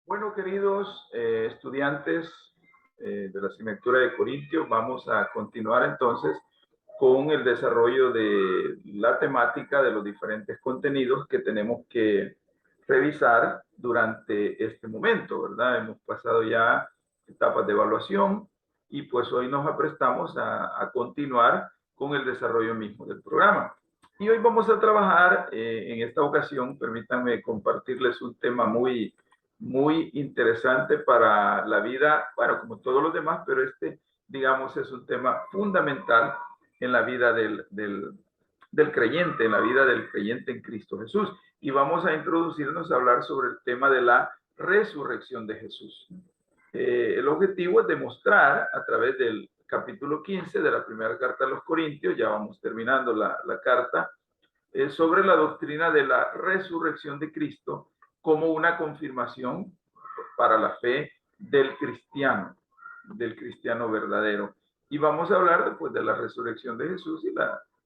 Bueno, queridos estudiantes de la asignatura de Corintios, vamos a continuar entonces con el desarrollo de la temática de los diferentes contenidos que tenemos que revisar durante este momento, ¿verdad? Hemos pasado ya etapas de evaluación y pues hoy nos aprestamos a continuar con el desarrollo mismo del programa. Y hoy vamos a trabajar en esta ocasión, permítanme compartirles un tema muy interesante para la vida, bueno, como todos los demás, pero digamos, es un tema fundamental en la vida del creyente, en la vida del creyente en Cristo Jesús. Y vamos a introducirnos a hablar sobre el tema de la resurrección de Jesús. El objetivo es demostrar a través del capítulo 15 de la primera carta a los Corintios, ya vamos terminando la carta, sobre la doctrina de la resurrección de Cristo como una confirmación para la fe del cristiano verdadero. Y vamos a hablar después de la resurrección de Jesús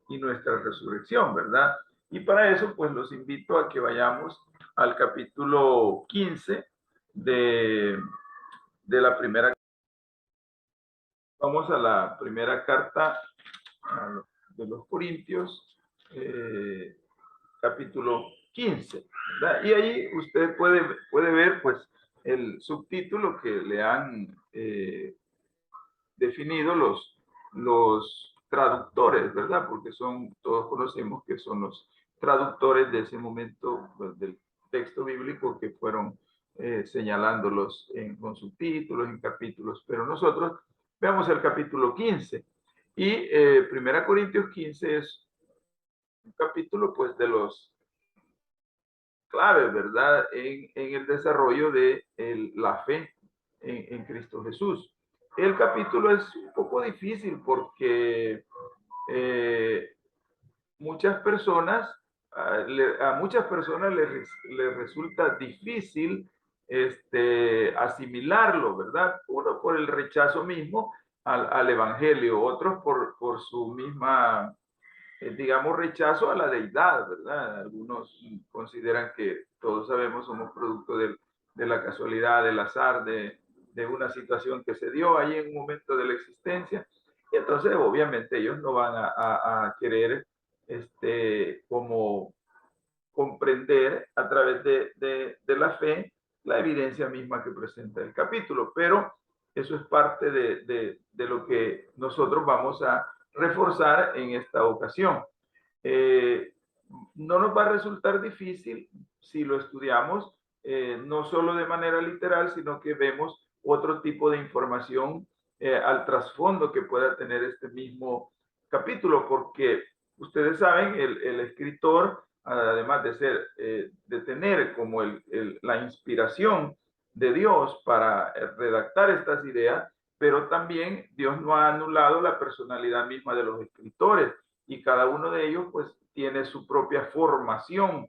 y nuestra resurrección, ¿verdad? Y para eso, pues los invito a que vayamos al capítulo 15 de la primera. Vamos a la primera carta de los Corintios, capítulo 15, ¿verdad? Y ahí usted puede ver, pues, el subtítulo que le han definido los traductores, ¿verdad? Porque todos conocemos que son los traductores de ese momento, pues, del texto bíblico que fueron señalándolos con subtítulos, en capítulos, pero nosotros veamos el capítulo 15. Y Primera Corintios 15 es un capítulo, pues, de los claves, ¿verdad? En el desarrollo de la fe en Cristo Jesús. El capítulo es un poco difícil porque eh, muchas personas, a muchas personas les resulta difícil asimilarlo, ¿verdad? Uno por el rechazo mismo al Evangelio, otros por su misma digamos, rechazo a la deidad, ¿verdad? Algunos consideran que todos sabemos somos producto de la casualidad, del azar, de una situación que se dio ahí en un momento de la existencia. Y entonces, obviamente, ellos no van a querer como comprender a través de la fe la evidencia misma que presenta el capítulo, pero eso es parte de lo que nosotros vamos a reforzar en esta ocasión. Eh, no nos va a resultar difícil si lo estudiamos no solo de manera literal, sino que vemos otro tipo de información al trasfondo que pueda tener este mismo capítulo, porque ustedes saben, el escritor, además de tener como la inspiración de Dios para redactar estas ideas, pero también Dios no ha anulado la personalidad misma de los escritores y cada uno de ellos pues tiene su propia formación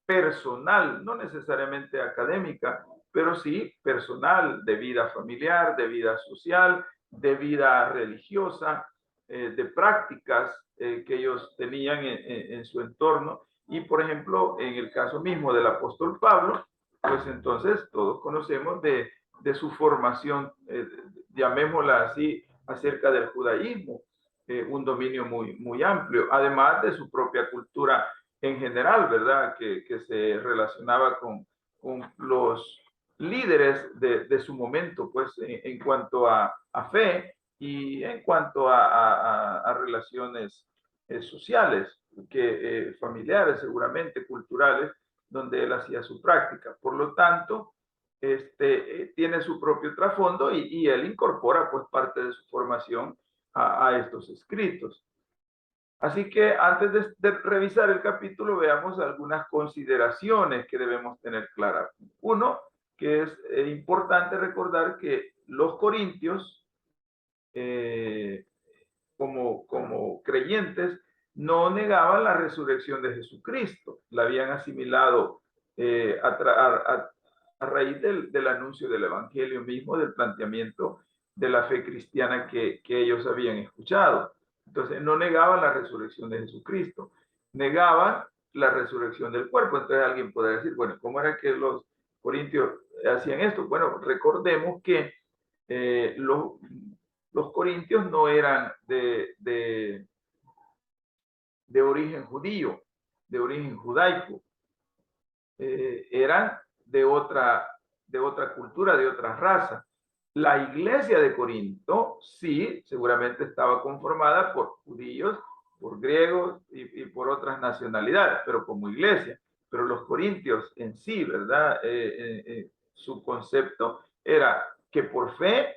personal, no necesariamente académica, pero sí personal, de vida familiar, de vida social, de vida religiosa, de prácticas que ellos tenían en su entorno. Y por ejemplo, en el caso mismo del apóstol Pablo, pues entonces todos conocemos de su formación, llamémosla así, acerca del judaísmo, un dominio muy amplio, además de su propia cultura en general, ¿verdad? Que se relacionaba con los líderes de su momento, pues en cuanto a fe y en cuanto a relaciones sociales, familiares seguramente, culturales, donde él hacía su práctica. Por lo tanto, tiene su propio trasfondo y él incorpora pues parte de su formación a estos escritos. Así que antes de revisar el capítulo, veamos algunas consideraciones que debemos tener claras. Uno, que es importante recordar que los corintios, eh, como creyentes, no negaban la resurrección de Jesucristo. La habían asimilado a raíz del anuncio del Evangelio mismo, del planteamiento de la fe cristiana que ellos habían escuchado. Entonces, no negaban la resurrección de Jesucristo, negaban la resurrección del cuerpo. Entonces alguien podría decir, bueno, ¿cómo era que los corintios hacían esto? Bueno, recordemos que los corintios no eran de origen judío, de origen judaico, eran de otra cultura, de otra raza. La iglesia de Corinto, sí, seguramente estaba conformada por judíos, por griegos y por otras nacionalidades, pero como iglesia. Pero los corintios en sí, ¿verdad? Su concepto era que por fe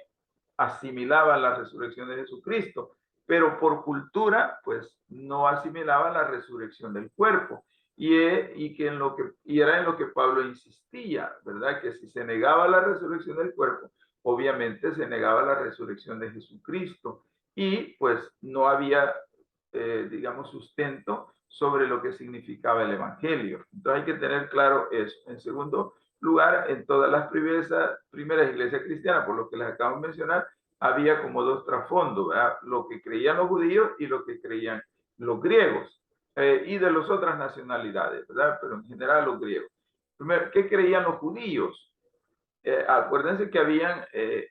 asimilaban la resurrección de Jesucristo, pero por cultura, pues no asimilaban la resurrección del cuerpo. Y era en lo que Pablo insistía, ¿verdad? Que si se negaba la resurrección del cuerpo, obviamente se negaba la resurrección de Jesucristo. Y pues no había, digamos, sustento sobre lo que significaba el Evangelio. Entonces hay que tener claro eso. En segundo lugar, en todas las primeras iglesias cristianas, por lo que les acabo de mencionar, había como dos trasfondos, ¿verdad? Lo que creían los judíos y lo que creían los griegos, y de las otras nacionalidades, ¿verdad? Pero en general los griegos. Primero, ¿qué creían los judíos? Acuérdense que habían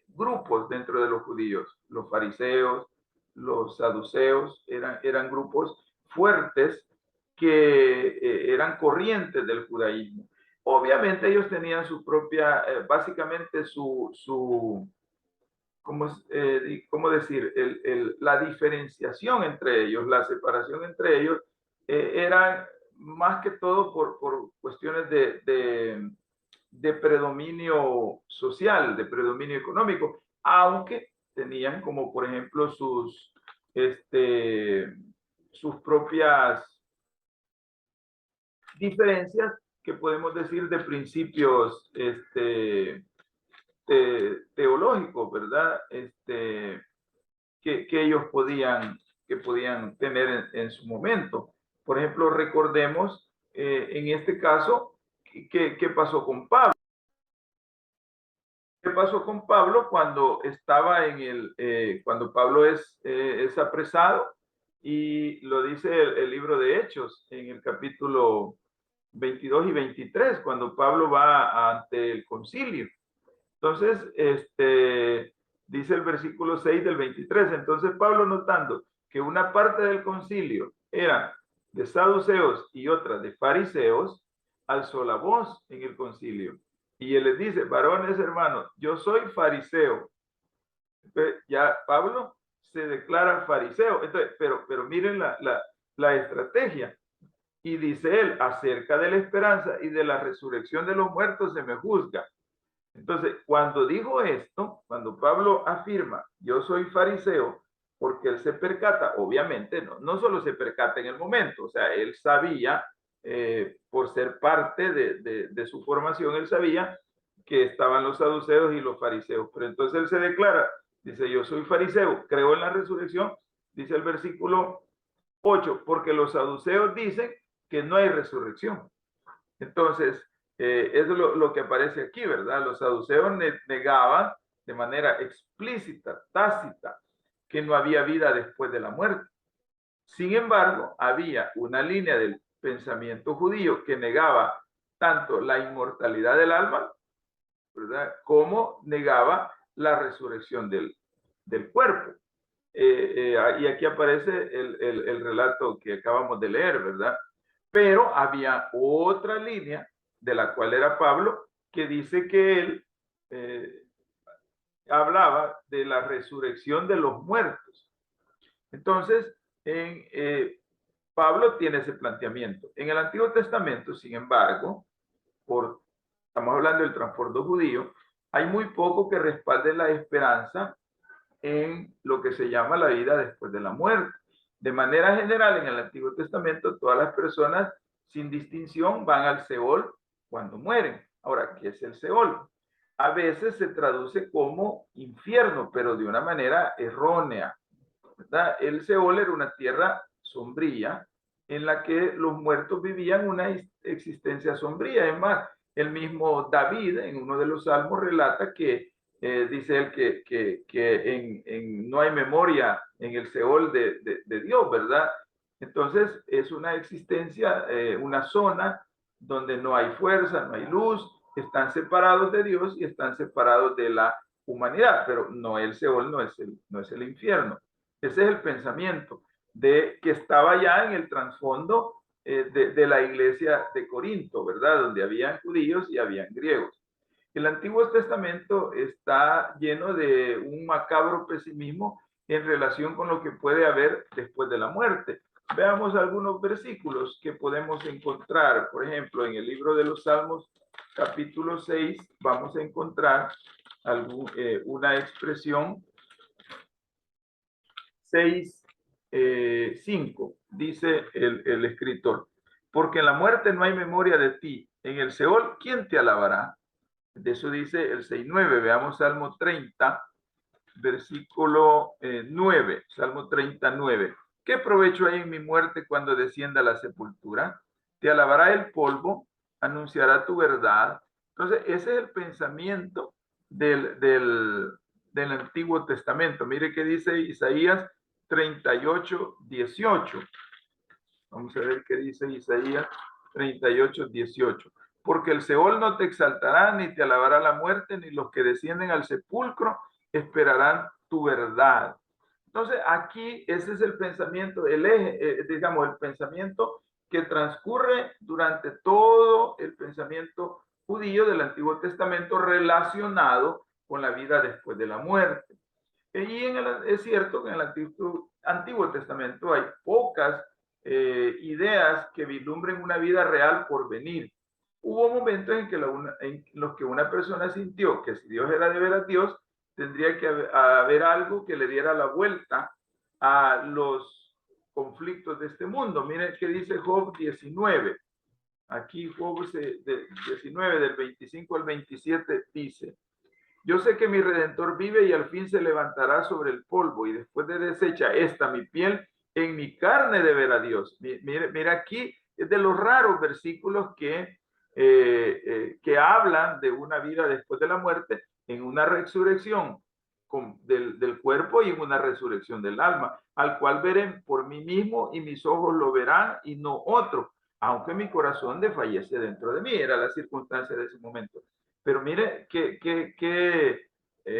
grupos dentro de los judíos, los fariseos, los saduceos, eran grupos fuertes que eran corrientes del judaísmo. Obviamente ellos tenían su propia, básicamente ¿cómo decir? La diferenciación entre ellos, la separación entre ellos, era más que todo por cuestiones de predominio social, de predominio económico, aunque tenían como por ejemplo sus propias diferencias que podemos decir de principios teológicos, ¿verdad? Que ellos podían tener en su momento. Por ejemplo, recordemos en este caso, ¿qué pasó con Pablo? ¿Qué pasó con Pablo cuando estaba cuando Pablo es apresado? Y lo dice el libro de Hechos en el capítulo 22 y 23, cuando Pablo va ante el concilio. Entonces, dice el versículo 6 del 23, entonces Pablo, notando que una parte del concilio era de saduceos y otra de fariseos, alzó la voz en el concilio. Y él les dice, varones hermanos, yo soy fariseo. Entonces, ya Pablo se declara fariseo. Entonces, pero miren la estrategia. Y dice él, acerca de la esperanza y de la resurrección de los muertos se me juzga. Entonces, cuando dijo esto, cuando Pablo afirma, yo soy fariseo, porque él se percata, obviamente, no solo se percata en el momento, o sea, él sabía, por ser parte de su formación, él sabía que estaban los saduceos y los fariseos, pero entonces él se declara, dice, yo soy fariseo, creo en la resurrección, dice el versículo 8, porque los saduceos dicen que no hay resurrección. Entonces, eso es lo que aparece aquí, ¿verdad? Los saduceos negaban de manera explícita, tácita, que no había vida después de la muerte. Sin embargo, había una línea del pensamiento judío que negaba tanto la inmortalidad del alma, ¿verdad? Como negaba la resurrección del cuerpo. Y aquí aparece el relato que acabamos de leer, ¿verdad? Pero había otra línea de la cual era Pablo, que dice que él hablaba de la resurrección de los muertos. Entonces, Pablo tiene ese planteamiento. En el Antiguo Testamento, sin embargo, estamos hablando del trasfondo judío, hay muy poco que respalde la esperanza en lo que se llama la vida después de la muerte. De manera general, en el Antiguo Testamento, todas las personas sin distinción van al Seol cuando mueren. Ahora, ¿qué es el Seol? A veces se traduce como infierno, pero de una manera errónea, ¿verdad? El Seol era una tierra sombría en la que los muertos vivían una existencia sombría. Es más, el mismo David en uno de los salmos relata que dice él que no hay memoria en el Seol de Dios, ¿verdad? Entonces es una existencia, una zona donde no hay fuerza, no hay luz, están separados de Dios y están separados de la humanidad, pero no el Seol, no es el infierno. Ese es el pensamiento de que estaba ya en el trasfondo de la iglesia de Corinto, ¿verdad? Donde habían judíos y habían griegos. El Antiguo Testamento está lleno de un macabro pesimismo en relación con lo que puede haber después de la muerte. Veamos algunos versículos que podemos encontrar. Por ejemplo, en el libro de los Salmos, capítulo 6, vamos a encontrar una expresión 6, 5, dice el escritor. Porque en la muerte no hay memoria de ti. En el Seol, ¿quién te alabará? De eso dice el 6:9. Veamos Salmo 30, versículo 9. Salmo 39. ¿Qué provecho hay en mi muerte cuando descienda a la sepultura? Te alabará el polvo, anunciará tu verdad. Entonces, ese es el pensamiento del Antiguo Testamento. Mire qué dice Isaías 38, 18. Vamos a ver qué dice Isaías 38, 18. Porque el Seol no te exaltará, ni te alabará la muerte, ni los que descienden al sepulcro esperarán tu verdad. Entonces, aquí ese es el pensamiento, el eje, digamos, el pensamiento que transcurre durante todo el pensamiento judío del Antiguo Testamento relacionado con la vida después de la muerte. Y es cierto que en el Antiguo Testamento hay pocas ideas que vislumbren una vida real por venir. Hubo momentos en los que una persona sintió que si Dios era de veras Dios, tendría que haber algo que le diera la vuelta a los conflictos de este mundo. Miren qué dice Job 19. Aquí Job 19, del 25 al 27, dice: yo sé que mi Redentor vive y al fin se levantará sobre el polvo, y después de deshecha esta mi piel, en mi carne de ver a Dios. Mira, aquí es de los raros versículos que hablan de una vida después de la muerte, en una resurrección del cuerpo y en una resurrección del alma, al cual veré por mí mismo y mis ojos lo verán y no otro, aunque mi corazón desfallece dentro de mí. Era la circunstancia de ese momento. Pero mire que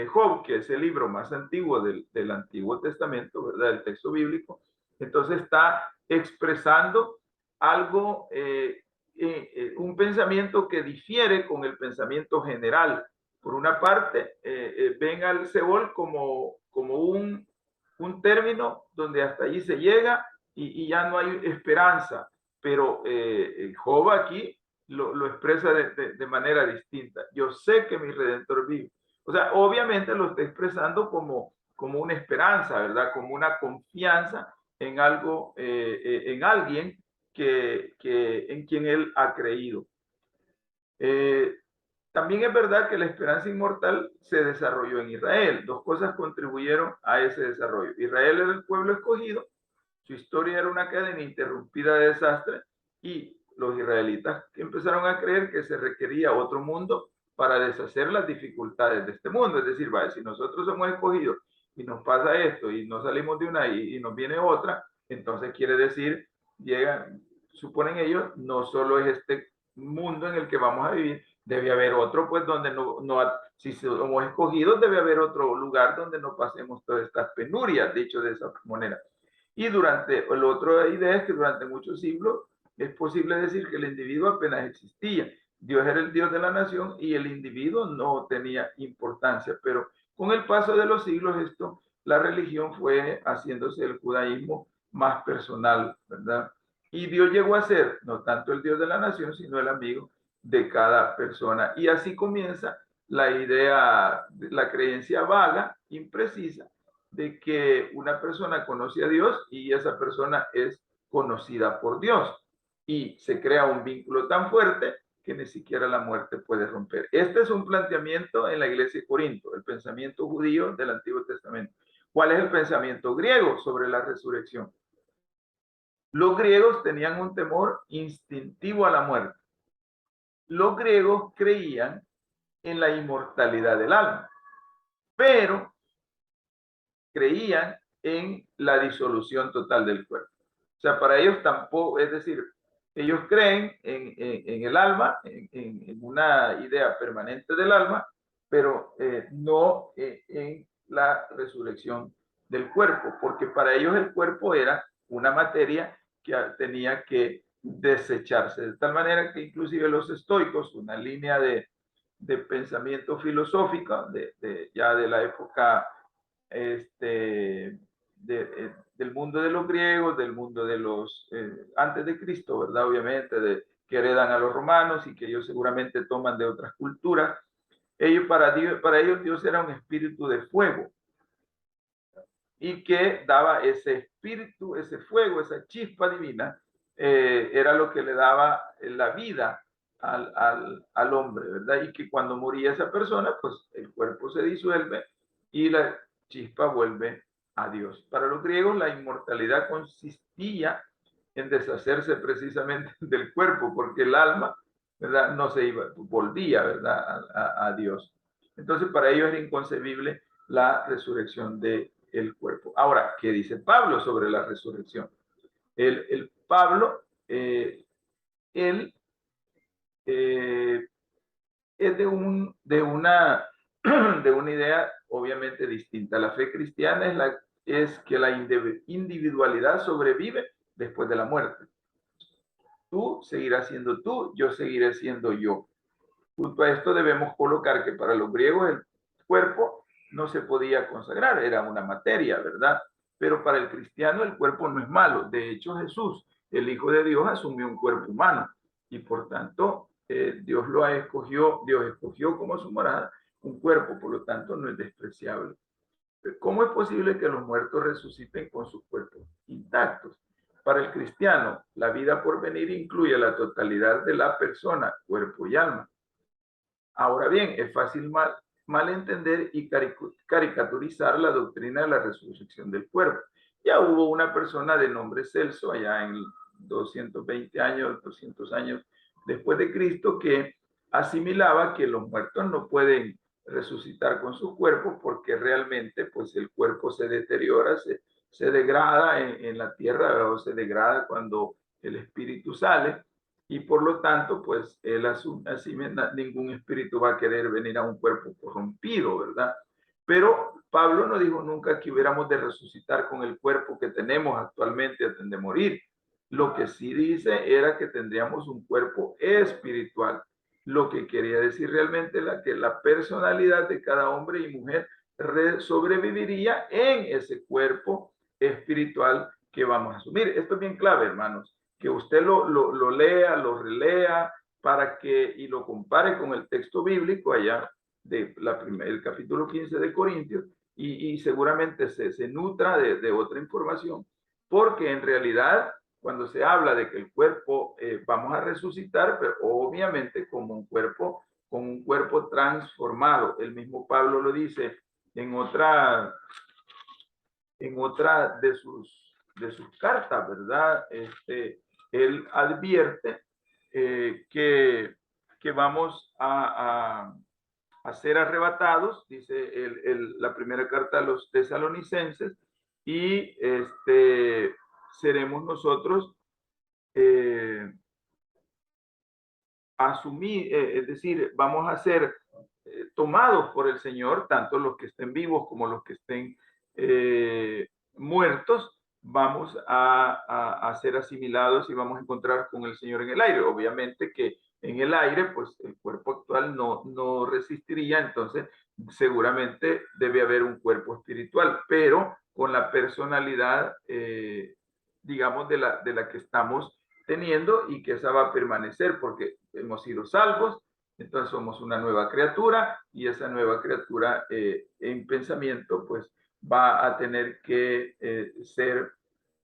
Job, que es el libro más antiguo del Antiguo Testamento, ¿verdad? El texto bíblico, entonces está expresando algo, un pensamiento que difiere con el pensamiento general. Por una parte, ven al Seol como un término donde hasta allí se llega y ya no hay esperanza. Pero Job aquí lo expresa de manera distinta. Yo sé que mi Redentor vive. O sea, obviamente lo está expresando como una esperanza, ¿verdad? Como una confianza en algo, en alguien en quien él ha creído. También es verdad que la esperanza inmortal se desarrolló en Israel. Dos cosas contribuyeron a ese desarrollo. Israel era el pueblo escogido, su historia era una cadena interrumpida de desastres, y los israelitas empezaron a creer que se requería otro mundo para deshacer las dificultades de este mundo. Es decir, vaya, si nosotros somos escogidos y nos pasa esto y no salimos de una y nos viene otra, entonces quiere decir, suponen ellos, no solo es este mundo en el que vamos a vivir, debe haber otro, pues donde si somos escogidos, debe haber otro lugar donde no pasemos todas estas penurias, dicho de esa manera. Y la otra idea es que durante muchos siglos es posible decir que el individuo apenas existía. Dios era el Dios de la nación y el individuo no tenía importancia, pero con el paso de los siglos la religión fue haciéndose el judaísmo más personal, ¿verdad? Y Dios llegó a ser no tanto el Dios de la nación, sino el amigo de cada persona. Y así comienza la idea, la creencia vaga, imprecisa, de que una persona conoce a Dios y esa persona es conocida por Dios. Y se crea un vínculo tan fuerte que ni siquiera la muerte puede romper. Este es un planteamiento en la iglesia de Corinto, el pensamiento judío del Antiguo Testamento. ¿Cuál es el pensamiento griego sobre la resurrección? Los griegos tenían un temor instintivo a la muerte. Los griegos creían en la inmortalidad del alma, pero creían en la disolución total del cuerpo. O sea, para ellos tampoco, es decir, Ellos creen en el alma, en una idea permanente del alma, pero no en la resurrección del cuerpo, porque para ellos el cuerpo era una materia que tenía que desecharse, de tal manera que inclusive los estoicos, una línea de pensamiento filosófico ya de la época del mundo de los griegos, del mundo de los antes de Cristo, ¿verdad? Obviamente, que heredan a los romanos y que ellos seguramente toman de otras culturas. Para ellos Dios era un espíritu de fuego y que daba ese espíritu, ese fuego, esa chispa divina, era lo que le daba la vida al hombre, ¿verdad? Y que cuando moría esa persona, pues el cuerpo se disuelve y la chispa vuelve a Dios. Para los griegos la inmortalidad consistía en deshacerse precisamente del cuerpo, porque el alma, ¿verdad? No se iba, volvía, ¿verdad? A Dios. Entonces para ellos era inconcebible la resurrección del cuerpo. Ahora, ¿qué dice Pablo sobre la resurrección? El Pablo, él es de una idea obviamente distinta. La fe cristiana es que la individualidad sobrevive después de la muerte. Tú seguirás siendo tú, yo seguiré siendo yo. Junto a esto debemos colocar que para los griegos el cuerpo no se podía consagrar, era una materia, ¿verdad? Pero para el cristiano el cuerpo no es malo. De hecho, Jesús, el Hijo de Dios, asumió un cuerpo humano y por tanto Dios escogió como su morada un cuerpo, por lo tanto no es despreciable. ¿Cómo es posible que los muertos resuciten con sus cuerpos intactos? Para el cristiano, la vida por venir incluye la totalidad de la persona, cuerpo y alma. Ahora bien, es fácil malentender y caricaturizar la doctrina de la resurrección del cuerpo. Ya hubo una persona de nombre Celso, allá en 220 años, 200 años después de Cristo, que asimilaba que los muertos no pueden resucitar con sus cuerpos porque realmente pues el cuerpo se deteriora, se degrada en la tierra o se degrada cuando el espíritu sale y por lo tanto, pues él asume, así ningún espíritu va a querer venir a un cuerpo corrompido, ¿verdad? Pero Pablo no dijo nunca que hubiéramos de resucitar con el cuerpo que tenemos actualmente antes de morir. Lo que sí dice era que tendríamos un cuerpo espiritual. Lo que quería decir realmente era que la personalidad de cada hombre y mujer sobreviviría en ese cuerpo espiritual que vamos a asumir. Esto es bien clave, hermanos, que usted lo lea, lo relea, y lo compare con el texto bíblico allá el capítulo 15 de Corintios, y seguramente se nutra de otra información, porque en realidad cuando se habla de que el cuerpo vamos a resucitar, pero obviamente con un cuerpo transformado. El mismo Pablo lo dice en otra de sus cartas, ¿verdad? Él advierte que vamos a ser arrebatados, dice la primera carta a los tesalonicenses, y seremos nosotros es decir, vamos a ser tomados por el Señor, tanto los que estén vivos como los que estén muertos, vamos a ser asimilados y vamos a encontrar con el Señor en el aire. Obviamente que en el aire, pues el cuerpo actual no resistiría, entonces seguramente debe haber un cuerpo espiritual, pero con la personalidad, digamos, de la que estamos teniendo y que esa va a permanecer porque hemos sido salvos, entonces somos una nueva criatura y esa nueva criatura en pensamiento pues va a tener que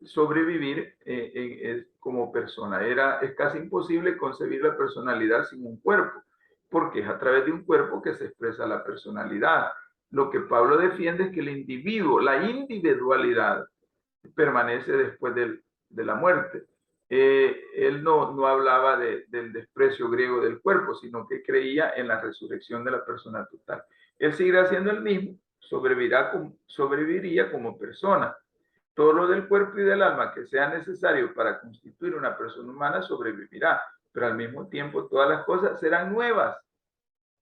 sobrevivir como persona. Es casi imposible concebir la personalidad sin un cuerpo, porque es a través de un cuerpo que se expresa la personalidad. Lo que Pablo defiende es que el individuo, la individualidad, permanece después de la muerte. Él no hablaba del desprecio griego del cuerpo, sino que creía en la resurrección de la persona total. Él seguirá siendo el mismo, sobreviviría como persona, Todo lo del cuerpo y del alma que sea necesario para constituir una persona humana sobrevivirá, pero al mismo tiempo todas las cosas serán nuevas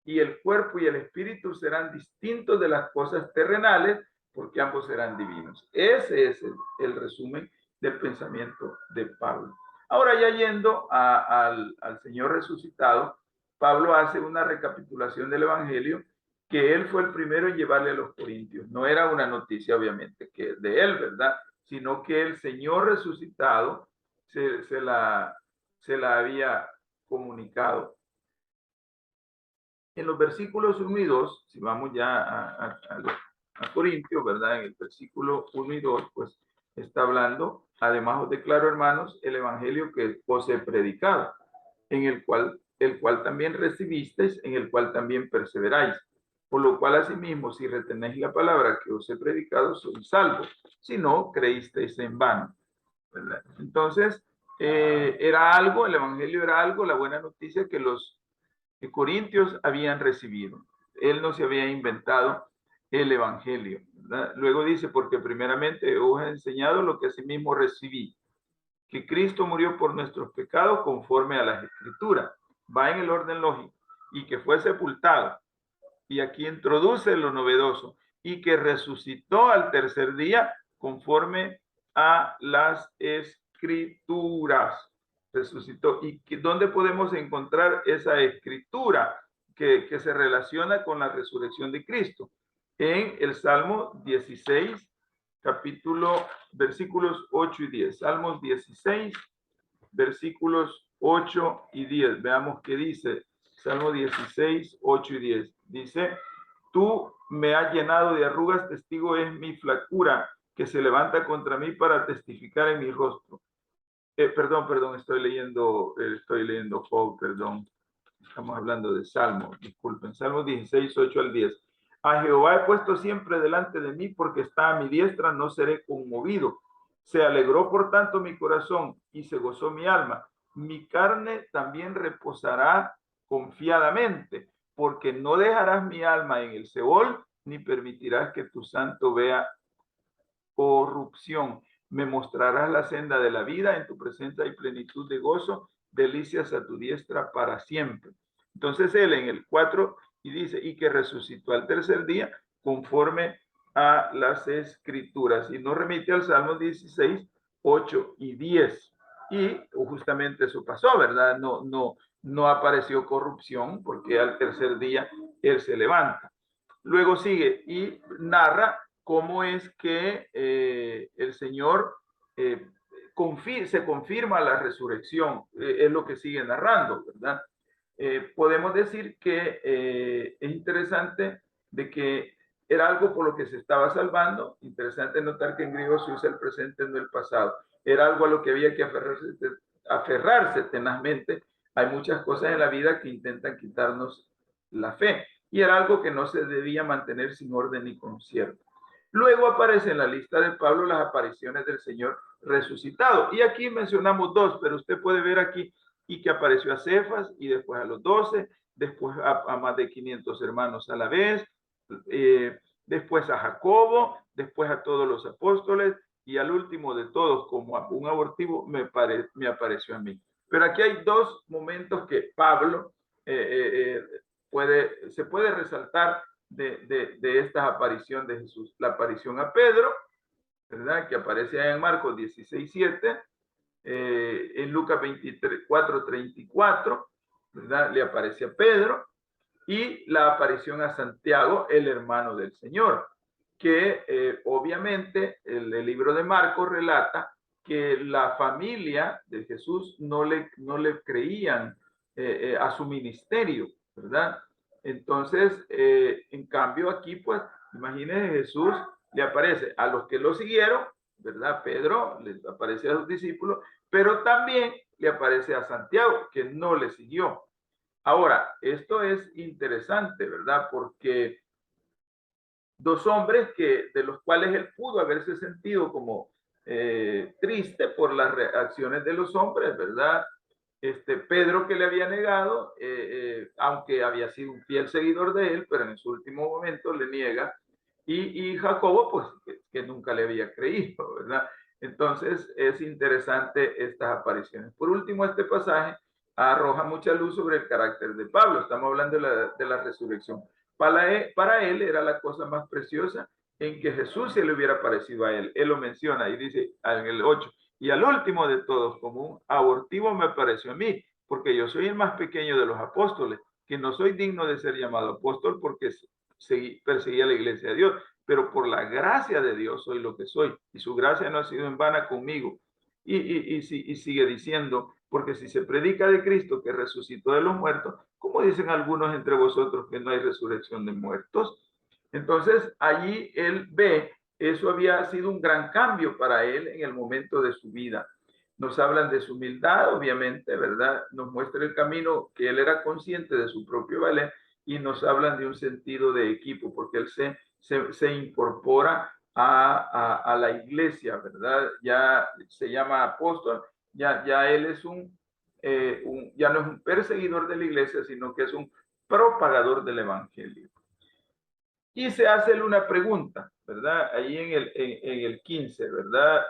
y el cuerpo y el espíritu serán distintos de las cosas terrenales porque ambos serán divinos. Ese es el resumen del pensamiento de Pablo. Ahora ya yendo al Señor resucitado, Pablo hace una recapitulación del Evangelio que él fue el primero en llevarle a los corintios. No era una noticia, obviamente, que de él, ¿verdad? Sino que el Señor resucitado se la había comunicado. En los versículos 1 y 2, si vamos ya a Corintios, ¿verdad? En el versículo 1 y 2, pues está hablando, además os declaro, hermanos, el evangelio que os he predicado, en el cual también recibisteis, en el cual también perseveráis. Por lo cual, asimismo, si retenéis la palabra que os he predicado, sois salvos. Si no, creísteis en vano, ¿verdad? Entonces, era algo, el evangelio era algo, la buena noticia que los corintios habían recibido. Él no se había inventado el evangelio, ¿verdad? Luego dice, porque primeramente os he enseñado lo que asimismo recibí, que Cristo murió por nuestros pecados conforme a las escrituras. Va en el orden lógico. Y que fue sepultado. Y aquí introduce lo novedoso. Y que resucitó al tercer día conforme a las escrituras. Resucitó. ¿Y dónde podemos encontrar esa escritura que se relaciona con la resurrección de Cristo? En el Salmo 16, versículos 8 y 10. Salmos 16, versículos 8 y 10. Veamos qué dice. Salmo 16, 8 y 10. Dice, tú me has llenado de arrugas, testigo es mi flacura, que se levanta contra mí para testificar en mi rostro. Perdón, estoy leyendo Job, perdón. Estamos hablando de Salmo, disculpen. Salmo 16, 8 al 10. A Jehová he puesto siempre delante de mí, porque está a mi diestra, no seré conmovido. Se alegró por tanto mi corazón y se gozó mi alma. Mi carne también reposará confiadamente, porque no dejarás mi alma en el Seol, ni permitirás que tu santo vea corrupción. Me mostrarás la senda de la vida, en tu presencia hay plenitud de gozo, delicias a tu diestra para siempre. Entonces él en el 4 y dice, y que resucitó al tercer día conforme a las escrituras. Y nos remite al Salmo 16, 8 y 10. Y justamente eso pasó, ¿verdad? No apareció corrupción porque al tercer día él se levanta. Luego sigue y narra cómo es que el Señor se confirma la resurrección, es lo que sigue narrando, ¿verdad? Podemos decir que es interesante de que era algo por lo que se estaba salvando. Interesante notar que en griego se usa el presente, no el pasado. Era algo a lo que había que aferrarse tenazmente. Hay muchas cosas en la vida que intentan quitarnos la fe. Y era algo que no se debía mantener sin orden ni concierto. Luego aparece en la lista de Pablo las apariciones del Señor resucitado. Y aquí mencionamos dos, pero usted puede ver aquí y que apareció a Cefas y después a los 12, después a más de 500 hermanos a la vez, después a Jacobo, después a todos los apóstoles y al último de todos, como un abortivo, me apareció a mí. Pero aquí hay dos momentos que Pablo se puede resaltar de esta aparición de Jesús. La aparición a Pedro, ¿verdad? Que aparece en Marcos 16, 7, en Lucas 24, 34, ¿verdad? Le aparece a Pedro, y la aparición a Santiago, el hermano del Señor, que obviamente el libro de Marcos relata que la familia de Jesús no le creían a su ministerio, ¿verdad? Entonces, en cambio aquí, pues, imagínense, Jesús le aparece a los que lo siguieron, ¿verdad? Pedro le aparece a sus discípulos, pero también le aparece a Santiago, que no le siguió. Ahora, esto es interesante, ¿verdad? Porque dos hombres de los cuales él pudo haberse sentido como triste por las reacciones de los hombres, ¿verdad? Pedro, que le había negado, aunque había sido un fiel seguidor de él, pero en su último momento le niega, y Jacobo, pues, que nunca le había creído, ¿verdad? Entonces, es interesante estas apariciones. Por último, este pasaje arroja mucha luz sobre el carácter de Pablo. Estamos hablando de la resurrección. Para él era la cosa más preciosa en que Jesús se le hubiera parecido a él. Él lo menciona y dice en el 8, y al último de todos, como un abortivo me pareció a mí, porque yo soy el más pequeño de los apóstoles, que no soy digno de ser llamado apóstol porque perseguía la iglesia de Dios, pero por la gracia de Dios soy lo que soy, y su gracia no ha sido en vana conmigo. Y sigue diciendo, porque si se predica de Cristo que resucitó de los muertos, ¿cómo dicen algunos entre vosotros que no hay resurrección de muertos? Entonces, allí él ve, eso había sido un gran cambio para él en el momento de su vida. Nos hablan de su humildad, obviamente, ¿verdad? Nos muestra el camino que él era consciente de su propio valer, y nos hablan de un sentido de equipo, porque él se incorpora a la iglesia, ¿verdad? Ya se llama apóstol, ya él es ya no es un perseguidor de la iglesia, sino que es un propagador del evangelio. Y se hace una pregunta, ¿verdad? Ahí en el 15, ¿verdad?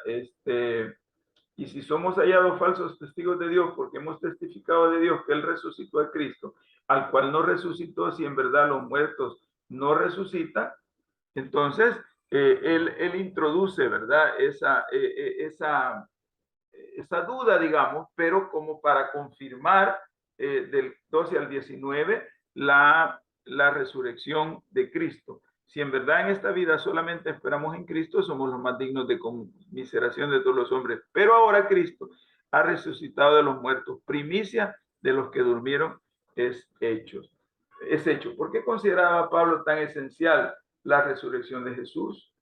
Y si somos hallados falsos testigos de Dios, porque hemos testificado de Dios que Él resucitó a Cristo, al cual no resucitó, si en verdad los muertos no resucitan, entonces él introduce, ¿verdad? Esa duda, digamos, pero como para confirmar del 12 al 19 la resurrección de Cristo. Si en verdad en esta vida solamente esperamos en Cristo, somos los más dignos de conmiseración de todos los hombres. Pero ahora Cristo ha resucitado de los muertos, primicia de los que durmieron es hecho. ¿Por qué consideraba Pablo tan esencial la resurrección de Jesús?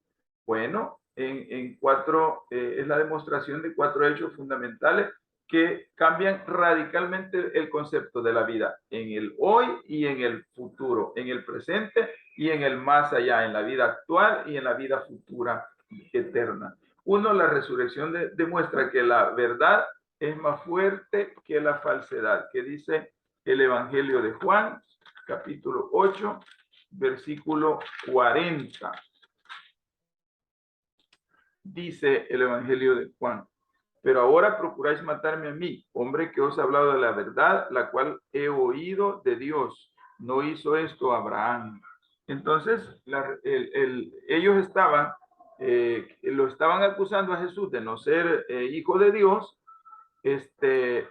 Bueno, es la demostración de 4 hechos fundamentales que cambian radicalmente el concepto de la vida en el hoy y en el futuro, en el presente y en el más allá, en la vida actual y en la vida futura eterna. Uno, la resurrección demuestra que la verdad es más fuerte que la falsedad, que dice el Evangelio de Juan, capítulo 8, versículo 40. Dice el Evangelio de Juan, pero ahora procuráis matarme a mí, hombre que os ha hablado de la verdad, la cual he oído de Dios. No hizo esto Abraham. Entonces, ellos lo estaban acusando a Jesús de no ser hijo de Dios,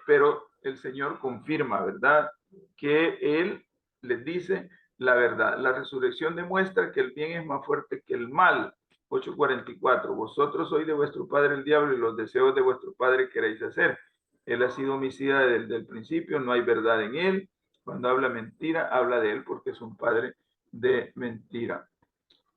pero el Señor confirma, ¿verdad? Que Él les dice la verdad. La resurrección demuestra que el bien es más fuerte que el mal. 8:44, vosotros sois de vuestro padre el diablo y los deseos de vuestro padre queréis hacer. Él ha sido homicida desde el principio, no hay verdad en él. Cuando habla mentira, habla de él porque es un padre de mentira.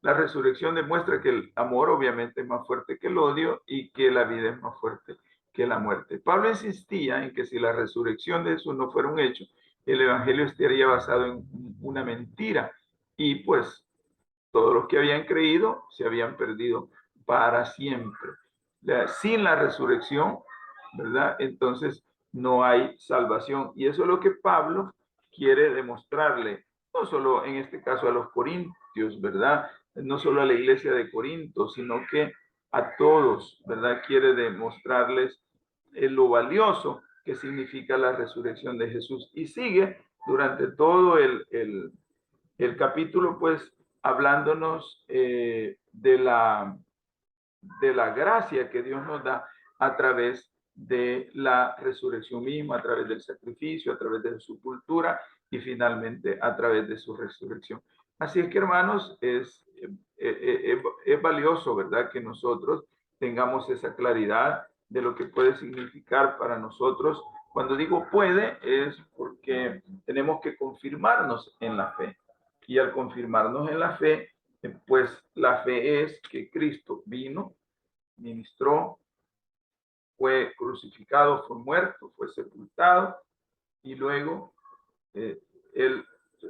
La resurrección demuestra que el amor obviamente es más fuerte que el odio y que la vida es más fuerte que la muerte. Pablo insistía en que si la resurrección de Jesús no fuera un hecho, el evangelio estaría basado en una mentira, y pues todos los que habían creído se habían perdido para siempre. Sin la resurrección, ¿verdad? Entonces no hay salvación. Y eso es lo que Pablo quiere demostrarle, no solo en este caso a los corintios, ¿verdad? No solo a la iglesia de Corinto, sino que a todos, ¿verdad? Quiere demostrarles lo valioso que significa la resurrección de Jesús. Y sigue durante todo el capítulo, pues, hablándonos de la gracia que Dios nos da a través de la resurrección misma, a través del sacrificio, a través de su cultura y finalmente a través de su resurrección. Así es que, hermanos, es valioso, ¿verdad?, que nosotros tengamos esa claridad de lo que puede significar para nosotros. Cuando digo puede, es porque tenemos que confirmarnos en la fe. Y al confirmarnos en la fe, pues la fe es que Cristo vino, ministró, fue crucificado, fue muerto, fue sepultado, y luego él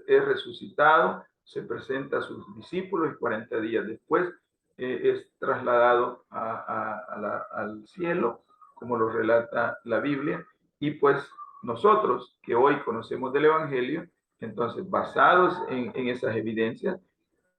es resucitado, se presenta a sus discípulos y 40 días después es trasladado al cielo, como lo relata la Biblia. Y pues nosotros que hoy conocemos del Evangelio, entonces basados en esas evidencias,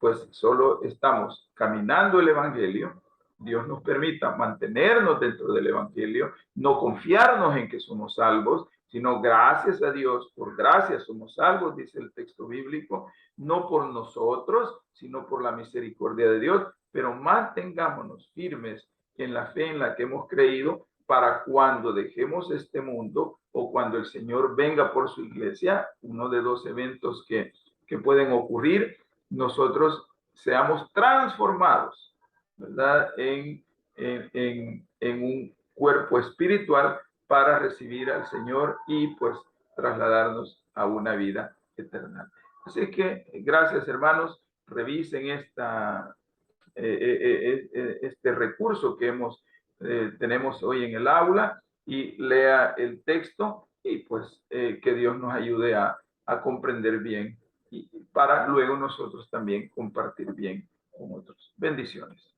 pues solo estamos caminando el Evangelio. Dios nos permita mantenernos dentro del Evangelio, no confiarnos en que somos salvos, sino gracias a Dios, por gracia somos salvos, dice el texto bíblico, no por nosotros, sino por la misericordia de Dios, pero mantengámonos firmes en la fe en la que hemos creído para cuando dejemos este mundo o cuando el Señor venga por su iglesia, uno de dos eventos que pueden ocurrir, nosotros seamos transformados, ¿verdad? En un cuerpo espiritual para recibir al Señor y pues trasladarnos a una vida eterna. Así que gracias, hermanos, revisen este recurso que tenemos hoy en el aula y lea el texto y pues que Dios nos ayude a comprender bien y para luego nosotros también compartir bien con otros. Bendiciones.